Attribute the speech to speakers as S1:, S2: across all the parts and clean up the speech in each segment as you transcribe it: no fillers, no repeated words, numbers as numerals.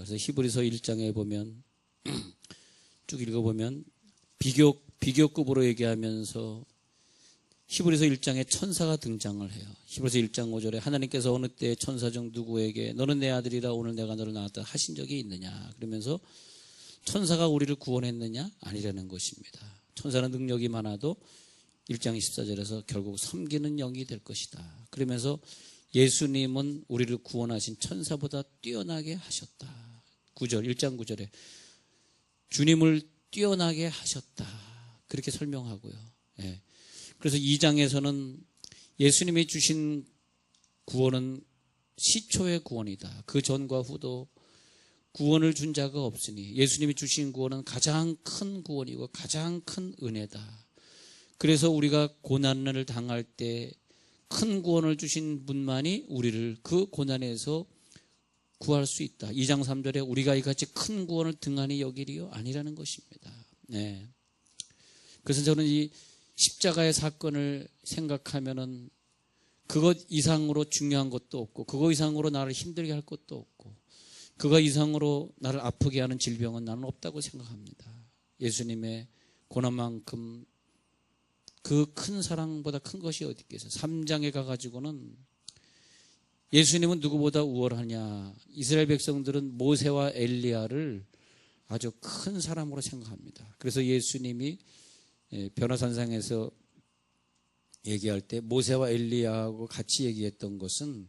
S1: 그래서 히브리서 1장에 보면 쭉 읽어보면 비교급으로 얘기하면서 히브리서 1장에 천사가 등장을 해요. 히브리서 1장 5절에 하나님께서 어느 때 천사 중 누구에게 너는 내 아들이라 오늘 내가 너를 낳았다 하신 적이 있느냐. 그러면서 천사가 우리를 구원했느냐? 아니라는 것입니다. 천사는 능력이 많아도 1장 24절에서 결국 섬기는 영이 될 것이다. 그러면서 예수님은 우리를 구원하신 천사보다 뛰어나게 하셨다. 9절, 1장 9절에 주님을 뛰어나게 하셨다. 그렇게 설명하고요. 예. 그래서 2장에서는 예수님이 주신 구원은 시초의 구원이다. 그 전과 후도 구원을 준 자가 없으니 예수님이 주신 구원은 가장 큰 구원이고 가장 큰 은혜다. 그래서 우리가 고난을 당할 때 큰 구원을 주신 분만이 우리를 그 고난에서 구할 수 있다. 2장 3절에 우리가 이같이 큰 구원을 등한히 여기리요? 아니라는 것입니다. 네. 그래서 저는 이 십자가의 사건을 생각하면은 그것 이상으로 중요한 것도 없고 그거 이상으로 나를 힘들게 할 것도 없고 그거 이상으로 나를 아프게 하는 질병은 나는 없다고 생각합니다. 예수님의 고난만큼 그 큰 사랑보다 큰 것이 어디 있겠어요. 3장에 가가지고는 예수님은 누구보다 우월하냐. 이스라엘 백성들은 모세와 엘리야를 아주 큰 사람으로 생각합니다. 그래서 예수님이 변화산상에서 얘기할 때 모세와 엘리야하고 같이 얘기했던 것은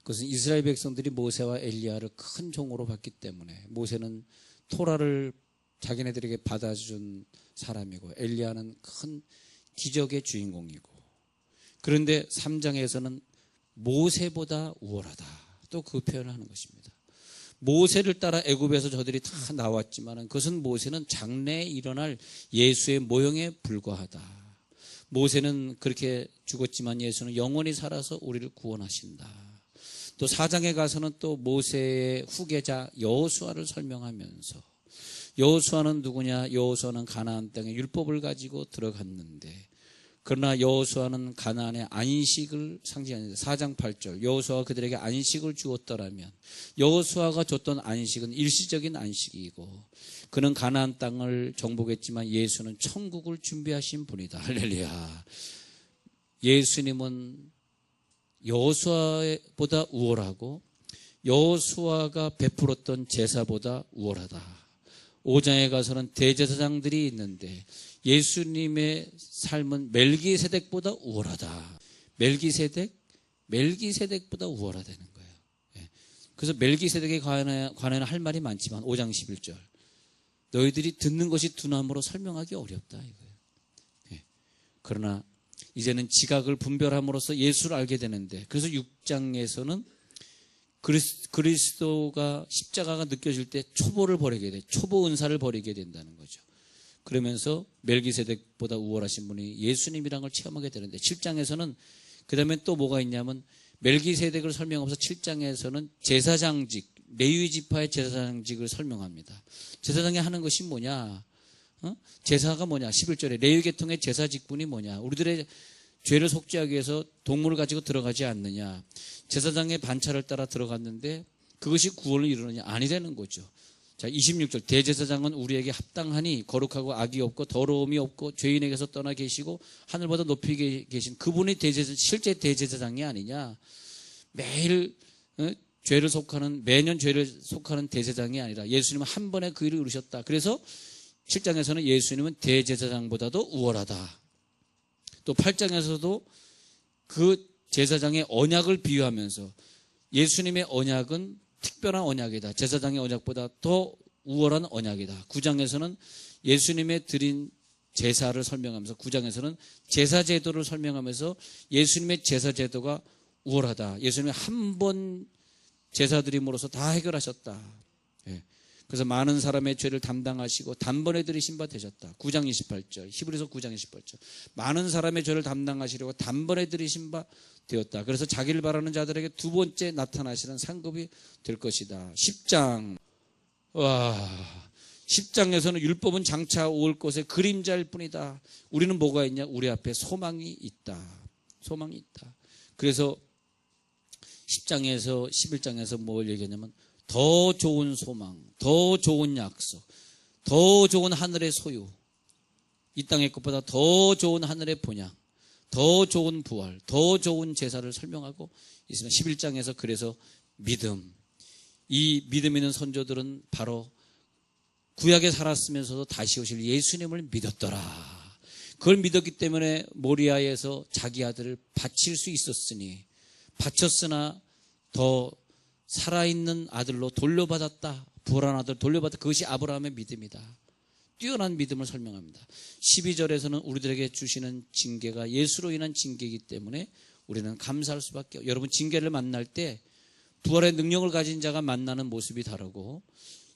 S1: 그것은 이스라엘 백성들이 모세와 엘리야를 큰 종으로 봤기 때문에 모세는 토라를 자기네들에게 받아준 사람이고 엘리야는 큰 기적의 주인공이고 그런데 3장에서는 모세보다 우월하다. 또 그 표현을 하는 것입니다. 모세를 따라 애굽에서 저들이 다 나왔지만 그것은 모세는 장래에 일어날 예수의 모형에 불과하다. 모세는 그렇게 죽었지만 예수는 영원히 살아서 우리를 구원하신다. 또 4장에 가서는 또 모세의 후계자 여호수아를 설명하면서 여호수아는 누구냐? 여호수아는 가나안 땅에 율법을 가지고 들어갔는데 그러나 여호수아는 가나안의 안식을 상징하는데 4장 8절 여호수아가 그들에게 안식을 주었더라면 여호수아가 줬던 안식은 일시적인 안식이고 그는 가나안 땅을 정복했지만 예수는 천국을 준비하신 분이다. 할렐루야. 예수님은 여호수아보다 우월하고 여호수아가 베풀었던 제사보다 우월하다. 5장에 가서는 대제사장들이 있는데 예수님의 삶은 멜기세덱보다 우월하다. 멜기세덱보다 우월하다는 거예요. 그래서 멜기세덱에 관해는 할 말이 많지만 5장 11절 너희들이 듣는 것이 두나무로 설명하기 어렵다 이거예요. 그러나 이제는 지각을 분별함으로써 예수를 알게 되는데 그래서 6장에서는 그리스도가 십자가가 느껴질 때 초보를 버리게 돼. 초보 은사를 버리게 된다는 거죠. 그러면서 멜기세덱보다 우월하신 분이 예수님이라는 걸 체험하게 되는데 7장에서는 그 다음에 또 뭐가 있냐면 멜기세덱을 설명하면서 7장에서는 제사장직, 레위 지파의 제사장직을 설명합니다. 제사장이 하는 것이 뭐냐? 제사가 뭐냐? 11절에 레위 계통의 제사 직분이 뭐냐? 우리들의 죄를 속죄하기 위해서 동물을 가지고 들어가지 않느냐? 제사장의 반차를 따라 들어갔는데 그것이 구원을 이루느냐? 아니라는 거죠. 자, 26절 대제사장은 우리에게 합당하니 거룩하고 악이 없고 더러움이 없고 죄인에게서 떠나 계시고 하늘보다 높이 계신 그분이 실제 대제사장이 아니냐? 매일 매년 죄를 속하는 대제사장이 아니라 예수님은 한 번에 그 일을 이루셨다. 그래서 7장에서는 예수님은 대제사장보다도 우월하다. 또 8장에서도 그 제사장의 언약을 비유하면서 예수님의 언약은 특별한 언약이다. 제사장의 언약보다 더 우월한 언약이다. 9장에서는 예수님의 드린 제사를 설명하면서 9장에서는 제사제도를 설명하면서 예수님의 제사제도가 우월하다. 예수님이 한 번 제사드림으로써 다 해결하셨다. 그래서 많은 사람의 죄를 담당하시고 단번에 들이신 바 되셨다. 9장 28절 히브리서 9장 28절 많은 사람의 죄를 담당하시려고 단번에 들이신 바 되었다. 그래서 자기를 바라는 자들에게 두 번째 나타나시는 상급이 될 것이다. 10장 10장에서는 율법은 장차 올 것의 그림자일 뿐이다. 우리는 뭐가 있냐? 우리 앞에 소망이 있다. 소망이 있다. 그래서 10장에서 11장에서 뭘 얘기하냐면 더 좋은 소망, 더 좋은 약속, 더 좋은 하늘의 소유, 이 땅의 것보다 더 좋은 하늘의 본향, 더 좋은 부활, 더 좋은 제사를 설명하고 있습니다. 11장에서 그래서 믿음, 이 믿음 있는 선조들은 바로 구약에 살았으면서도 다시 오실 예수님을 믿었더라. 그걸 믿었기 때문에 모리아에서 자기 아들을 바칠 수 있었으니, 바쳤으나 더 살아있는 아들로 돌려받았다. 부활한 아들 돌려받았다. 그것이 아브라함의 믿음이다. 뛰어난 믿음을 설명합니다. 12절에서는 우리들에게 주시는 징계가 예수로 인한 징계이기 때문에 우리는 감사할 수밖에 없어요. 여러분, 징계를 만날 때 부활의 능력을 가진 자가 만나는 모습이 다르고,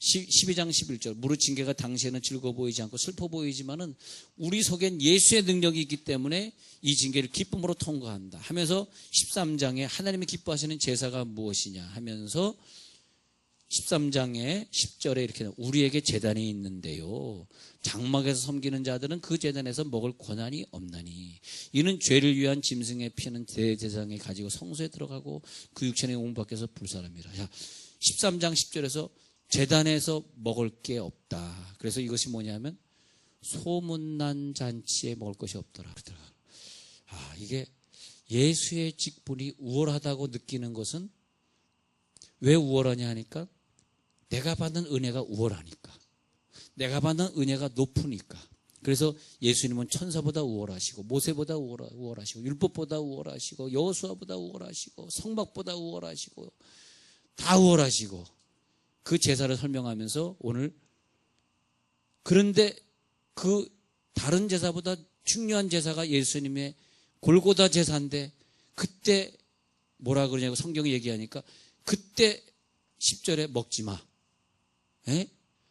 S1: 12장 11절 무릇 징계가 당시에는 즐거워 보이지 않고 슬퍼 보이지만은 우리 속엔 예수의 능력이 있기 때문에 이 징계를 기쁨으로 통과한다 하면서 13장에 하나님이 기뻐하시는 제사가 무엇이냐 하면서 13장에 10절에 이렇게 나와요. 우리에게 제단이 있는데요, 장막에서 섬기는 자들은 그 제단에서 먹을 권한이 없나니 이는 죄를 위한 짐승의 피는 대제사장에 가지고 성소에 들어가고 그 육체의 온 밖에서 불사람이라. 13장 10절에서 제단에서 먹을 게 없다. 그래서 이것이 뭐냐면 소문난 잔치에 먹을 것이 없더라. 이게 예수의 직분이 우월하다고 느끼는 것은 왜 우월하냐 하니까 내가 받는 은혜가 우월하니까, 내가 받는 은혜가 높으니까. 그래서 예수님은 천사보다 우월하시고 모세보다 우월하시고 율법보다 우월하시고 여호수아보다 우월하시고 성막보다 우월하시고 다 우월하시고 그 제사를 설명하면서 오늘, 그런데 그 다른 제사보다 중요한 제사가 예수님의 골고다 제사인데 그때 뭐라 그러냐고 성경이 얘기하니까 그때 10절에 먹지 마.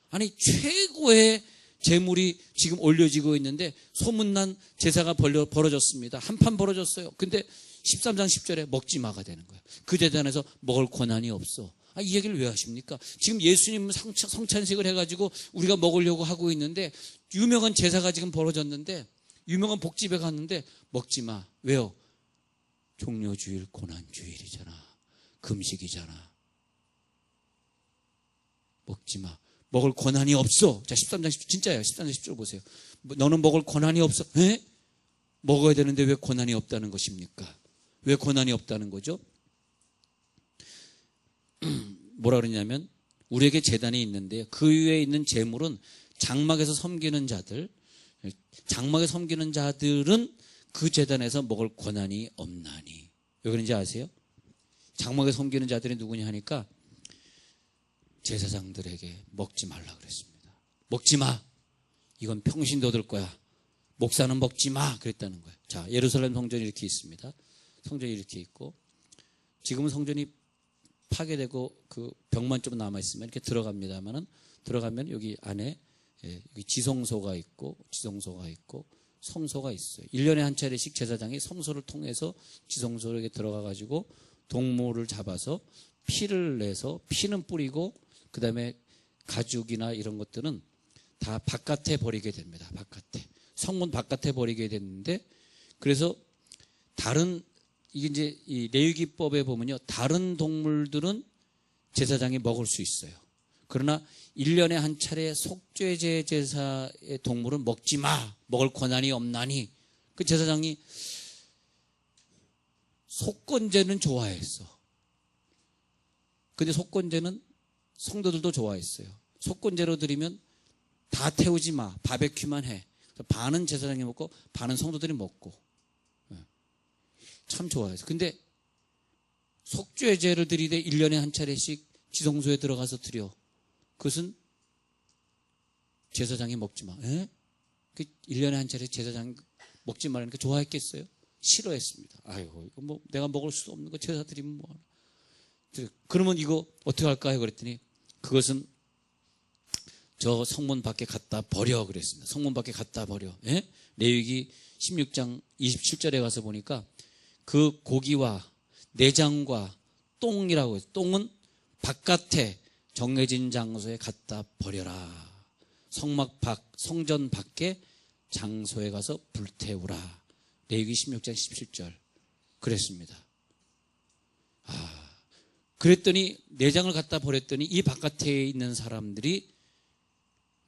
S1: 아니 최고의 제물이 지금 올려지고 있는데 소문난 제사가 벌어졌습니다. 한판 벌어졌어요. 근데 13장 10절에 먹지 마가 되는 거예요. 그 제단에서 먹을 권한이 없어. 이 얘기를 왜 하십니까? 지금 예수님 성찬식을 해가지고 우리가 먹으려고 하고 있는데 유명한 제사가 지금 벌어졌는데 유명한 복집에 갔는데 먹지 마. 왜요? 종료주일, 고난주일이잖아. 금식이잖아. 먹지 마. 먹을 권한이 없어. 자, 13장 10절 진짜예요. 13장 10절 보세요. 너는 먹을 권한이 없어. 먹어야 되는데 왜 권한이 없다는 것입니까? 왜 권한이 없다는 거죠? 뭐라 그러냐면 우리에게 제단이 있는데 그 위에 있는 제물은 장막에서 섬기는 자들, 장막에 섬기는 자들은 그 제단에서 먹을 권한이 없나니. 왜 그런지 아세요? 장막에 섬기는 자들이 누구냐 하니까 제사장들에게 먹지 말라 그랬습니다. 먹지 마. 이건 평신도 될 거야. 목사는 먹지 마. 그랬다는 거예요. 자, 예루살렘 성전이 이렇게 있습니다. 성전이 이렇게 있고, 지금은 성전이 파괴되고 그 벽만 좀 남아있으면 이렇게 들어가면 여기 안에 여기 지성소가 있고 성소가 있어요. 1년에 한 차례씩 제사장이 성소를 통해서 지성소에 들어가가지고 동물을 잡아서 피를 내서 피는 뿌리고 그 다음에 가죽이나 이런 것들은 다 바깥에 버리게 됩니다. 바깥에. 성문 바깥에 버리게 됐는데, 그래서 이게 이제 이 레위기법에 보면요, 다른 동물들은 제사장이 먹을 수 있어요. 그러나 1년에 한 차례 속죄제 제사의 동물은 먹지 마. 먹을 권한이 없나니. 그 제사장이 속건제는 좋아했어. 근데 속건제는 성도들도 좋아했어요. 속건제로 드리면 다 태우지 마. 바베큐만 해. 반은 제사장이 먹고 반은 성도들이 먹고. 참 좋아해서. 근데 속죄제를 드리되 1년에 한 차례씩 지성소에 들어가서 드려. 그것은 제사장이 먹지 마. 그 1년에 한 차례 제사장이 먹지 말라니까 좋아했겠어요? 싫어했습니다. 아이고, 이거 뭐 내가 먹을 수 없는 거 제사 드리면 뭐 하나. 그러면 이거 어떻게 할까요? 그랬더니 그것은 저 성문 밖에 갖다 버려 그랬습니다. 성문 밖에 갖다 버려. 레위기 16장 27절에 가서 보니까 그 고기와 내장과 똥이라고 해서 똥은 바깥에 정해진 장소에 갖다 버려라. 성전 밖에 장소에 가서 불태우라. 레위기 16장 17절 그랬습니다. 그랬더니 내장을 갖다 버렸더니 이 바깥에 있는 사람들이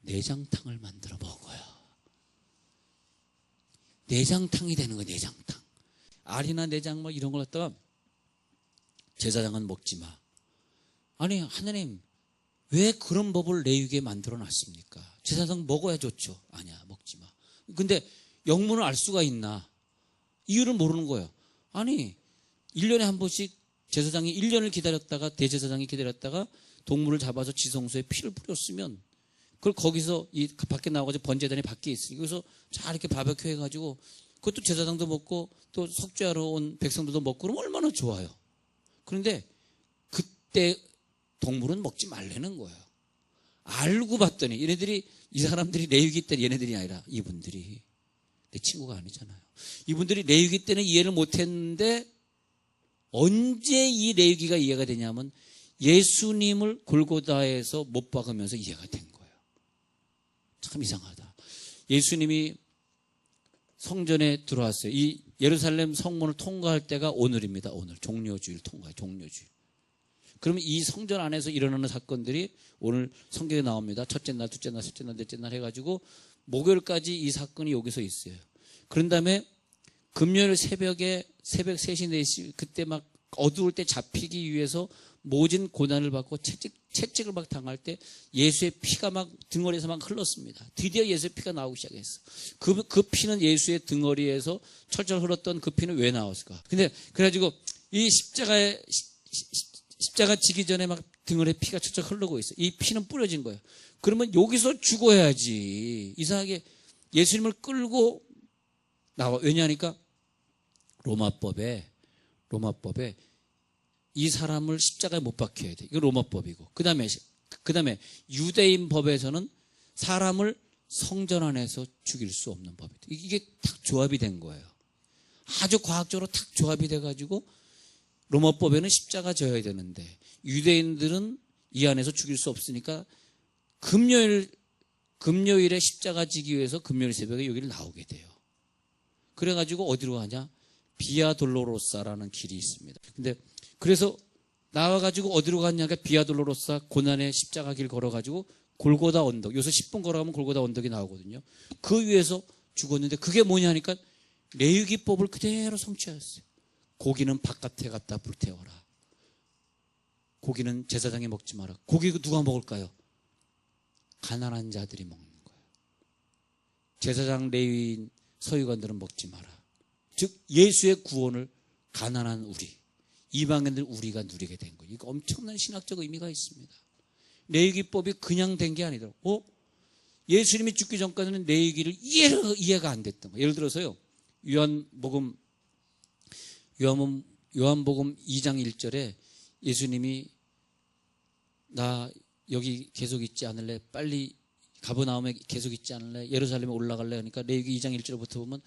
S1: 내장탕을 만들어 먹어요. 내장탕이 되는 거예요. 내장탕. 알이나 내장 뭐 이런 걸 갖다가 제사장은 먹지 마. 아니 하나님 왜 그런 법을 레위기에 만들어 놨습니까? 제사장 먹어야 좋죠. 아니야 먹지 마. 근데 영문을 알 수가 있나? 이유를 모르는 거예요. 아니 1년에 한 번씩 제사장이 1년을 기다렸다가 대제사장이 기다렸다가 동물을 잡아서 지성소에 피를 뿌렸으면 그걸 거기서 이 밖에 나와가지고 번제단이 밖에 있으니까 그래서 잘 이렇게 바베큐 해가지고 그것도 제사장도 먹고 또 속죄하러 온 백성들도 먹고 그러면 얼마나 좋아요. 그런데 그때 동물은 먹지 말라는 거예요. 알고 봤더니 얘네들이 이 사람들이 레위기 때 얘네들이 아니라 이분들이 내 친구가 아니잖아요. 이분들이 레위기 때는 이해를 못했는데 언제 이 레위기가 이해가 되냐면 예수님을 골고다에서 못 박으면서 이해가 된 거예요. 참 이상하다. 예수님이 성전에 들어왔어요. 이 예루살렘 성문을 통과할 때가 오늘입니다. 오늘 종료주일 통과해요. 종료주일. 그러면 이 성전 안에서 일어나는 사건들이 오늘 성경에 나옵니다. 첫째 날, 둘째 날, 셋째 날, 넷째 날 해가지고 목요일까지 이 사건이 여기서 있어요. 그런 다음에 금요일 새벽에 새벽 3시, 4시 그때 막 어두울 때 잡히기 위해서 모진 고난을 받고 채찍을 막 당할 때 예수의 피가 막 등허리에서 막 흘렀습니다. 드디어 예수의 피가 나오기 시작했어. 그 피는 예수의 등허리에서 철철 흘렀던 그 피는 왜 나왔을까? 근데 그래가지고 이 십자가 지기 전에 막 등허리에 피가 철철 흐르고 있어. 이 피는 뿌려진 거예요. 그러면 여기서 죽어야지. 이상하게 예수님을 끌고 나와. 왜냐하니까 로마법에 이 사람을 십자가에 못 박혀야 돼. 이거 로마법이고. 그 다음에 유대인 법에서는 사람을 성전 안에서 죽일 수 없는 법이다. 이게 딱 조합이 된 거예요. 아주 과학적으로 딱 조합이 돼가지고 로마법에는 십자가 져야 되는데 유대인들은 이 안에서 죽일 수 없으니까 금요일에 십자가 지기 위해서 금요일 새벽에 여기를 나오게 돼요. 그래가지고 어디로 가냐? 비아 돌로로사라는 길이 있습니다. 근데 그래서 나와가지고 어디로 갔냐가 비아 돌로로사 고난의 십자가 길 걸어가지고 골고다 언덕. 여기서 10분 걸어가면 골고다 언덕이 나오거든요. 그 위에서 죽었는데 그게 뭐냐니까 레위기법을 그대로 성취하였어요. 고기는 바깥에 갖다 불태워라. 고기는 제사장이 먹지 마라. 고기 누가 먹을까요? 가난한 자들이 먹는 거예요. 제사장, 레위인, 서기관들은 먹지 마라. 즉 예수의 구원을 가난한 우리, 이방인들 우리가 누리게 된 거예요. 이거 엄청난 신학적 의미가 있습니다. 레위기법이 그냥 된 게 아니더라고. 예수님이 죽기 전까지는 레위기를 이해가 안 됐던 거예요. 예를 들어서요. 요한복음 2장 1절에 예수님이 나 여기 계속 있지 않을래? 빨리 가버나움에 계속 있지 않을래? 예루살렘에 올라갈래? 그러니까 레위기 2장 1절부터 보면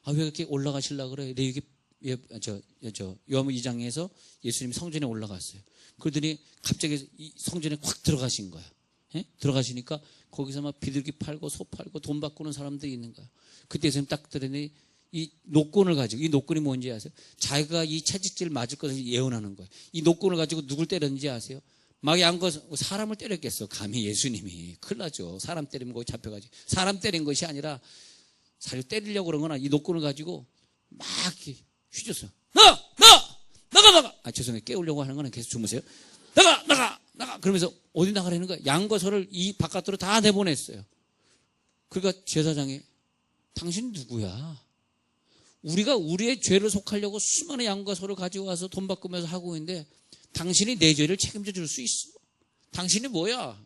S1: 왜 이렇게 올라가시려고 그래? 레위기 요한복음 2장에서 예수님이 성전에 올라갔어요. 그러더니 갑자기 이 성전에 확 들어가신 거야. 예? 들어가시니까 거기서 막 비둘기 팔고 소 팔고 돈 바꾸는 사람들이 있는 거야. 그때 예수님 딱 들으니 이 노권을 가지고, 이 노권이 뭔지 아세요? 자기가 이 채찍질 맞을 것을 예언하는 거예요. 이 노권을 가지고 누굴 때렸는지 아세요? 막 양거 사람을 때렸겠어. 감히 예수님이. 큰일 나죠. 사람 때리면 거기 잡혀가지고. 사람 때린 것이 아니라 사실 때리려고 그런 거나 이 노권을 가지고 막 이렇게 휘줬어요. 나가! 죄송해요. 깨우려고 하는 거는 계속 주무세요. 나가! 그러면서 어디 나가라는 거야? 양과 소를 이 바깥으로 다 내보냈어요. 그러니까 제사장이 당신 누구야? 우리가 우리의 죄를 속하려고 수많은 양과 소를 가지고 와서 돈 바꾸면서 하고 있는데 당신이 내 죄를 책임져 줄 수 있어? 당신이 뭐야?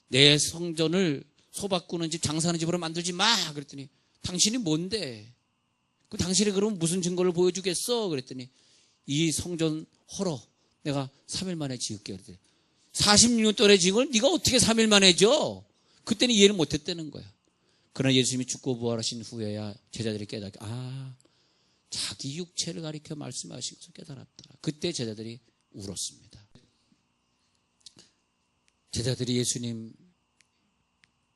S1: 내 성전을 소 바꾸는 집, 장사하는 집으로 만들지 마! 그랬더니 당신이 뭔데? 당신이 그러면 무슨 증거를 보여주겠어? 그랬더니 이 성전 헐어. 내가 3일 만에 지을게. 그랬더니 46년 동안의 지은 네가 어떻게 3일 만에 져? 그때는 이해를 못했다는 거야. 그러나 예수님이 죽고 부활하신 후에야 제자들이 깨닫게 자기 육체를 가리켜 말씀하신 것을 깨달았더라. 그때 제자들이 울었습니다. 제자들이 예수님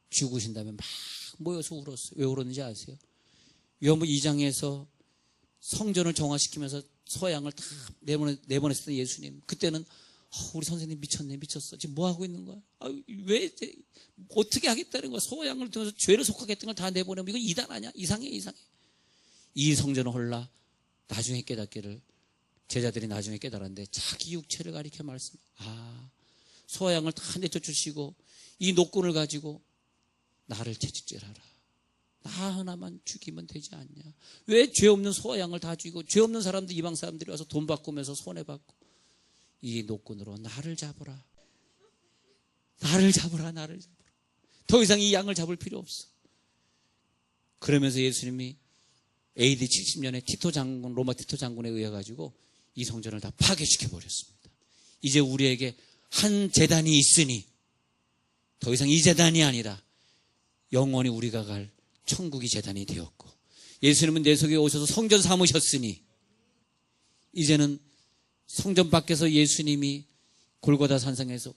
S1: 죽으신 다음에 막 모여서 울었어요. 왜 울었는지 아세요? 요한복음 2장에서 성전을 정화시키면서 소양을 다 내보냈었던 예수님. 그때는 우리 선생님 미쳤어. 지금 뭐 하고 있는 거야? 왜 어떻게 하겠다는 거야? 소양을 통해서 죄를 속하겠다는 걸 다 내보내면 이거 이단 아니야? 이상해. 이 성전을 홀라 나중에 깨닫기를, 제자들이 나중에 깨달았는데 자기 육체를 가리켜 말씀. 소양을 다 내쫓으시고 이 노끈을 가지고 나를 채찍질하라. 나 하나만 죽이면 되지 않냐? 왜 죄 없는 소와 양을 다 죽이고 죄 없는 사람들, 이방 사람들이 와서 돈 바꾸면서 손해받고, 이 노끈으로 나를 잡으라. 더 이상 이 양을 잡을 필요 없어. 그러면서 예수님이 AD 70년에 티토 장군, 로마 티토 장군에 의해 가지고 이 성전을 다 파괴시켜 버렸습니다. 이제 우리에게 한 제단이 있으니 더 이상 이 제단이 아니라 영원히 우리가 갈 천국이 제단이 되었고, 예수님은 내 속에 오셔서 성전 삼으셨으니 이제는 성전 밖에서 예수님이 골고다 산상에서,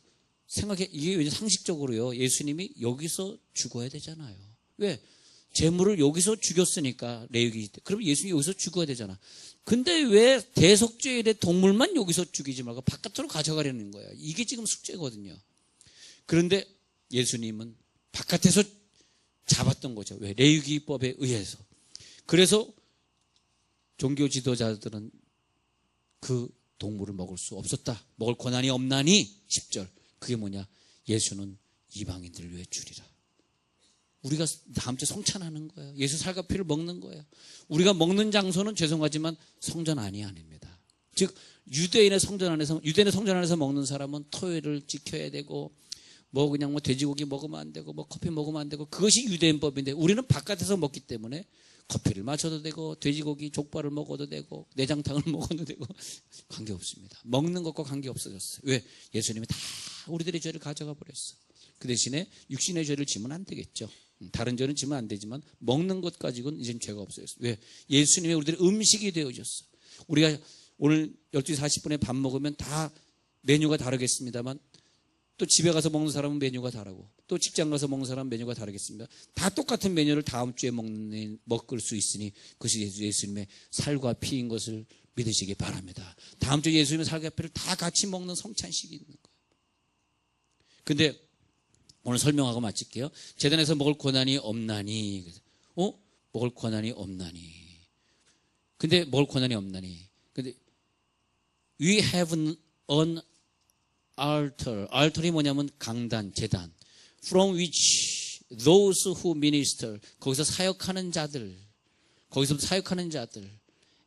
S1: 생각해, 이게 상식적으로요, 예수님이 여기서 죽어야 되잖아요. 왜? 제물을 여기서 죽였으니까, 레위기 때. 그럼 예수님이 여기서 죽어야 되잖아. 근데 왜 대속죄일에 동물만 여기서 죽이지 말고 바깥으로 가져가려는 거예요. 이게 지금 숙제거든요. 그런데 예수님은 바깥에서 잡았던 거죠. 왜? 레위기법에 의해서. 그래서 종교 지도자들은 그 동물을 먹을 수 없었다. 먹을 권한이 없나니 10절. 그게 뭐냐? 예수는 이방인들을 위해 주리라. 우리가 다음 주에 성찬하는 거예요. 예수 살과 피를 먹는 거예요. 우리가 먹는 장소는 죄송하지만 성전 안이 아닙니다. 즉 유대인의 성전 안에서 먹는 사람은 토요일을 지켜야 되고, 그냥 돼지고기 먹으면 안 되고, 커피 먹으면 안 되고, 그것이 유대인법인데, 우리는 바깥에서 먹기 때문에 커피를 마셔도 되고, 돼지고기 족발을 먹어도 되고, 내장탕을 먹어도 되고, 관계없습니다. 먹는 것과 관계없어졌어요. 왜? 예수님이 다 우리들의 죄를 가져가 버렸어. 그 대신에 육신의 죄를 지면 안 되겠죠. 다른 죄는 지면 안 되지만 먹는 것 가지고는 이제는 죄가 없어졌어요. 왜? 예수님이 우리들의 음식이 되어졌어. 우리가 오늘 12시 40분에 밥 먹으면 다 메뉴가 다르겠습니다만, 또 집에 가서 먹는 사람은 메뉴가 다르고, 또 직장 가서 먹는 사람은 메뉴가 다르겠습니다. 다 똑같은 메뉴를 다음 주에 먹을 수 있으니 그것이 예수님의 살과 피인 것을 믿으시기 바랍니다. 다음 주에 예수님의 살과 피를 다 같이 먹는 성찬식이 있는 거예요. 근데 오늘 설명하고 마칠게요. 제단에서 먹을 권한이 없나니. 먹을 권한이 없나니. 근데 먹을 권한이 없나니. 근데 we have an altar. altar이 뭐냐면 강단, 제단. From which those who minister. 거기서 사역하는 자들.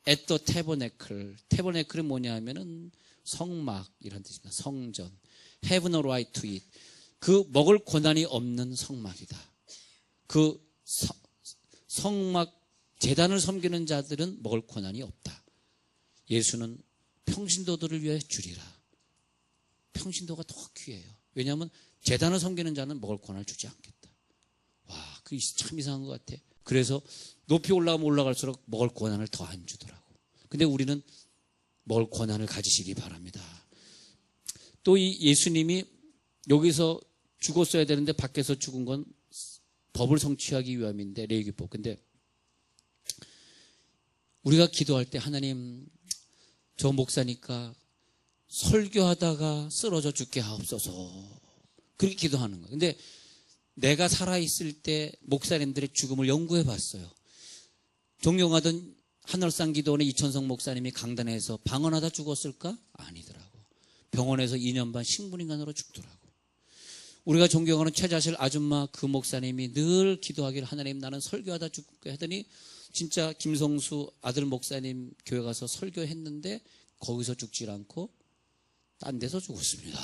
S1: At the tabernacle. tabernacle이 뭐냐 하면은 성막이라는 뜻입니다. 성전. Have no right to it. 그 먹을 권한이 없는 성막이다. 그 성막, 제단을 섬기는 자들은 먹을 권한이 없다. 예수는 평신도들을 위해 주리라. 평신도가 더 귀해요. 왜냐하면 제단을 섬기는 자는 먹을 권한을 주지 않겠다. 와, 그게 참 이상한 것 같아. 그래서 높이 올라가면 올라갈수록 먹을 권한을 더 안 주더라고. 근데 우리는 먹을 권한을 가지시기 바랍니다. 또 이 예수님이 여기서 죽었어야 되는데 밖에서 죽은 건 법을 성취하기 위함인데, 레위기법. 근데 우리가 기도할 때, 하나님, 저 목사니까 설교하다가 쓰러져 죽게 하옵소서, 그렇게 기도하는 거예요. 근데 내가 살아있을 때 목사님들의 죽음을 연구해 봤어요. 존경하던 하늘산 기도원의 이천성 목사님이 강단에서 방언하다 죽었을까? 아니더라고. 병원에서 2년 반 식물인간으로 죽더라고. 우리가 존경하는 최자실 아줌마 그 목사님이 늘 기도하기를, 하나님, 나는 설교하다 죽게 하더니 진짜 김성수 아들 목사님 교회 가서 설교했는데 거기서 죽질 않고 딴 데서 죽었습니다.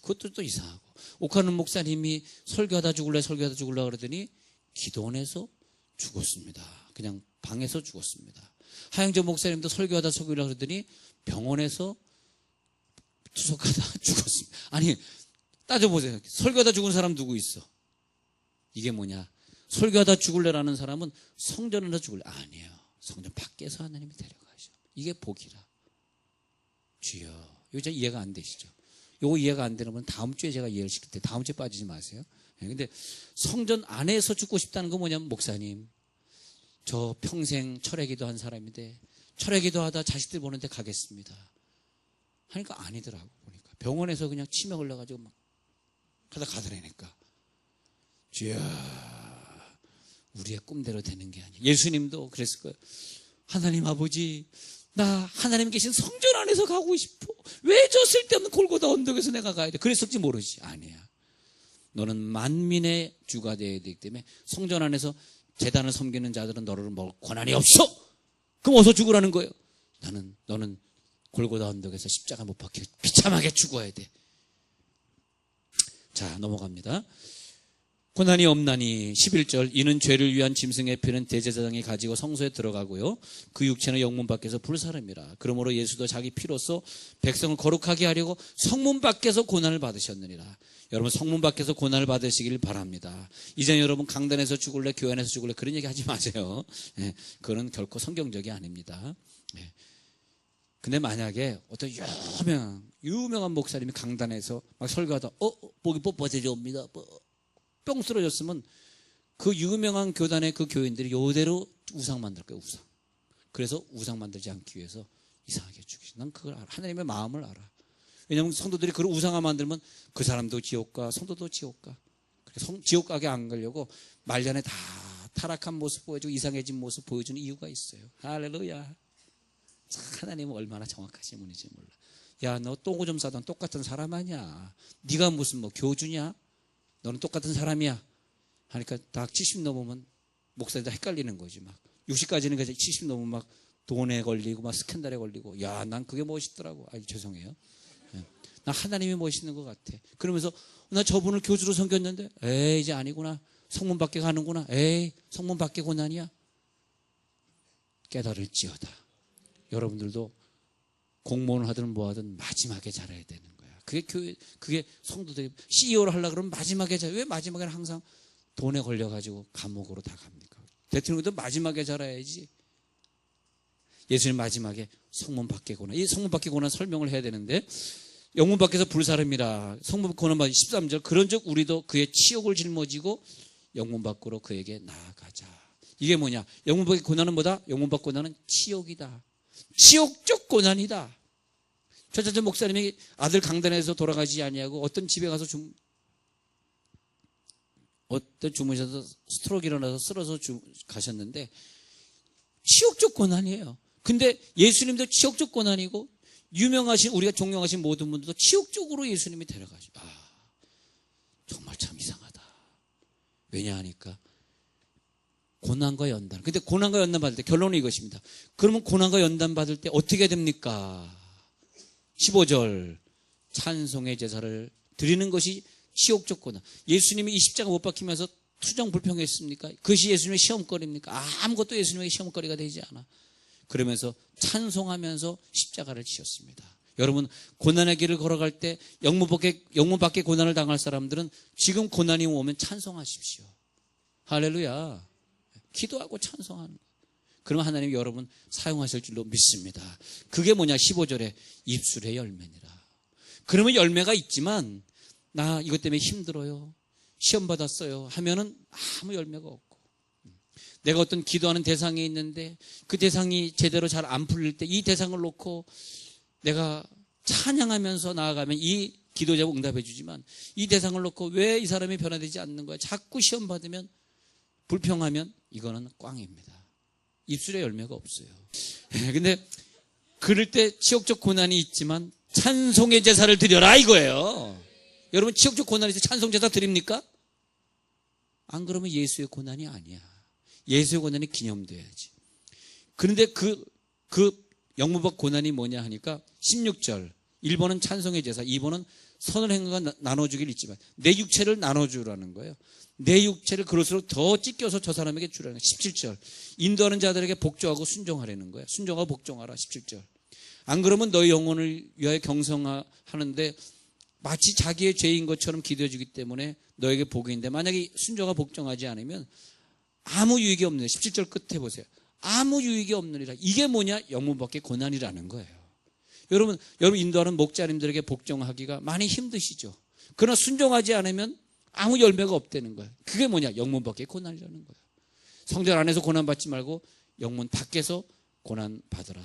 S1: 그것도 또 이상하고, 옥하는 목사님이 설교하다 죽을래 그러더니 기도원에서 죽었습니다. 그냥 방에서 죽었습니다. 하영재 목사님도 설교하다 죽으려 그러더니 병원에서 투석하다 죽었습니다. 아니, 따져보세요. 설교하다 죽은 사람 누구 있어? 이게 뭐냐? 설교하다 죽을래라는 사람은 성전에서 죽을래? 아니에요. 성전 밖에서 하나님이 데려가셔. 이게 복이라. 주여, 이거 진짜 이해가 안 되시죠? 이거 이해가 안 되는 분 다음 주에 제가 이해를 시킬 때, 다음 주에 빠지지 마세요. 근데 성전 안에서 죽고 싶다는 건 뭐냐면, 목사님, 저 평생 철회 기도한 사람인데 철회기도 하다 자식들 보는데 가겠습니다. 하니까 아니더라고. 보니까 병원에서 그냥 치매 걸려가지고 막 하다 가더라니까. 주야, 우리의 꿈대로 되는 게 아니야. 예수님도 그랬을 거예요. 하나님 아버지, 나 하나님 계신 성전 안에서 가고 싶어. 왜 저 쓸데없는 골고다 언덕에서 내가 가야 돼? 그랬을지 모르지. 아니야. 너는 만민의 주가 되어야 되기 때문에 성전 안에서 제단을 섬기는 자들은 너를 먹을 권한이 없어. 그럼 어서 죽으라는 거예요. 너는 골고다 언덕에서 십자가 못 박혀 비참하게 죽어야 돼. 자, 넘어갑니다. 고난이 없나니 11절 이는 죄를 위한 짐승의 피는 대제사장이 가지고 성소에 들어가고요 그 육체는 영문 밖에서 불사름이라. 그러므로 예수도 자기 피로써 백성을 거룩하게 하려고 성문 밖에서 고난을 받으셨느니라. 여러분 성문 밖에서 고난을 받으시길 바랍니다. 이제 여러분 강단에서 죽을래 교회 안에서 죽을래 그런 얘기 하지 마세요. 그건 결코 성경적이 아닙니다. 근데 만약에 어떤 유명한 목사님이 강단에서 막 설교하다 목이 뻣뻣해져 옵니다. 뿅 쓰러졌으면 그 유명한 교단의 그 교인들이 요대로 우상 만들 거예요. 우상. 그래서 우상 만들지 않기 위해서 이상하게 죽이시. 난 그걸 알아. 하나님의 마음을 알아. 왜냐하면 성도들이 그런 우상화 만들면 그 사람도 지옥 가, 성도도 지옥 가. 지옥 가게 안 가려고 말년에 다 타락한 모습 보여주고 이상해진 모습 보여주는 이유가 있어요. 할렐루야. 하나님은 얼마나 정확하신 분인지 몰라. 야, 너 똥오줌 싸던 똑같은 사람 아니야. 네가 무슨 뭐 교주냐? 너는 똑같은 사람이야. 하니까 딱 70 넘으면 목사들이 다 헷갈리는 거지. 막 60까지는 70 넘으면 막 돈에 걸리고 막 스캔들에 걸리고. 야, 난 그게 멋있더라고. 죄송해요. 나 하나님이 멋있는 것 같아. 그러면서 나 저분을 교주로 섬겼는데 에이 이제 아니구나. 성문 밖에 가는구나. 에이 성문 밖에 고난이야. 깨달을지어다. 여러분들도 공무원을 하든 뭐하든 마지막에 잘해야 되는 거야. 그게 성도들이 CEO를 하려고 그러면 마지막에 왜 마지막에는 항상 돈에 걸려가지고 감옥으로 다 갑니까? 대통령도 마지막에 잘해야지. 예수님 마지막에 성문 밖에 고난. 이 성문 밖에 고난 설명을 해야 되는데 영문 밖에서 불사름이라. 성문 고난 13절 그런즉 우리도 그의 치욕을 짊어지고 영문 밖으로 그에게 나아가자. 이게 뭐냐? 영문 밖의 고난은 뭐다? 영문 밖 고난은 치욕이다. 치욕적 고난이다. 최찬전 목사님이 아들 강단에서 돌아가지 아니하고 어떤 집에 가서 주무셔서 스트로크 일어나서 쓰러서 가셨는데 치욕적 고난이에요. 근데 예수님도 치욕적 고난이고 유명하신 우리가 존경하신 모든 분들도 치욕적으로 예수님이 데려가죠. 정말 참 이상하다. 왜냐 하니까 고난과 연단. 근데 고난과 연단 받을 때 결론은 이것입니다. 그러면 고난과 연단 받을 때 어떻게 됩니까? 15절 찬송의 제사를 드리는 것이 치욕적 고난. 예수님이 이 십자가 못 박히면서 투정불평했습니까? 그것이 예수님의 시험거리입니까? 아무것도 예수님의 시험거리가 되지 않아. 그러면서 찬송하면서 십자가를 지셨습니다. 여러분 고난의 길을 걸어갈 때 영문 밖에 고난을 당할 사람들은 지금 고난이 오면 찬송하십시오. 할렐루야. 기도하고 찬송하는 거예요. 그러면 하나님이 여러분 사용하실 줄로 믿습니다. 그게 뭐냐? 15절에 입술의 열매니라. 그러면 열매가 있지만 나 이것 때문에 힘들어요. 시험 받았어요. 하면은 아무 열매가 없고. 내가 어떤 기도하는 대상이 있는데 그 대상이 제대로 잘 안 풀릴 때 이 대상을 놓고 내가 찬양하면서 나아가면 이 기도 제목 응답해 주지만 이 대상을 놓고 왜 이 사람이 변화되지 않는 거야? 자꾸 시험 받으면 불평하면 이거는 꽝입니다. 입술에 열매가 없어요. 근데 그럴 때 치욕적 고난이 있지만 찬송의 제사를 드려라 이거예요. 여러분 치욕적 고난이 있을 때 찬송 제사 드립니까? 안 그러면 예수의 고난이 아니야. 예수의 고난이 기념돼야지. 그런데 그 영무법 고난이 뭐냐 하니까 16절 1번은 찬송의 제사, 2번은 선을 행하가 나눠주길 잊지만 내 육체를 나눠주라는 거예요. 내 육체를 그릇으로 더 찢겨서 저 사람에게 주라는 거예요. 17절 인도하는 자들에게 복종하고 순종하라는 거예요. 순종하고 복종하라. 17절 안 그러면 너희 영혼을 위하여 경성하는데 마치 자기의 죄인 것처럼 기도해 주기 때문에 너에게 복이 있는데 만약에 순종하고 복종하지 않으면 아무 유익이 없는 17절 끝에 보세요. 아무 유익이 없느니라. 이게 뭐냐? 영문밖에 고난이라는 거예요. 여러분 인도하는 목자님들에게 복종하기가 많이 힘드시죠. 그러나 순종하지 않으면 아무 열매가 없다는 거예요. 그게 뭐냐? 영문 밖에 고난이라는 거예요. 성전 안에서 고난받지 말고 영문 밖에서 고난 받으라.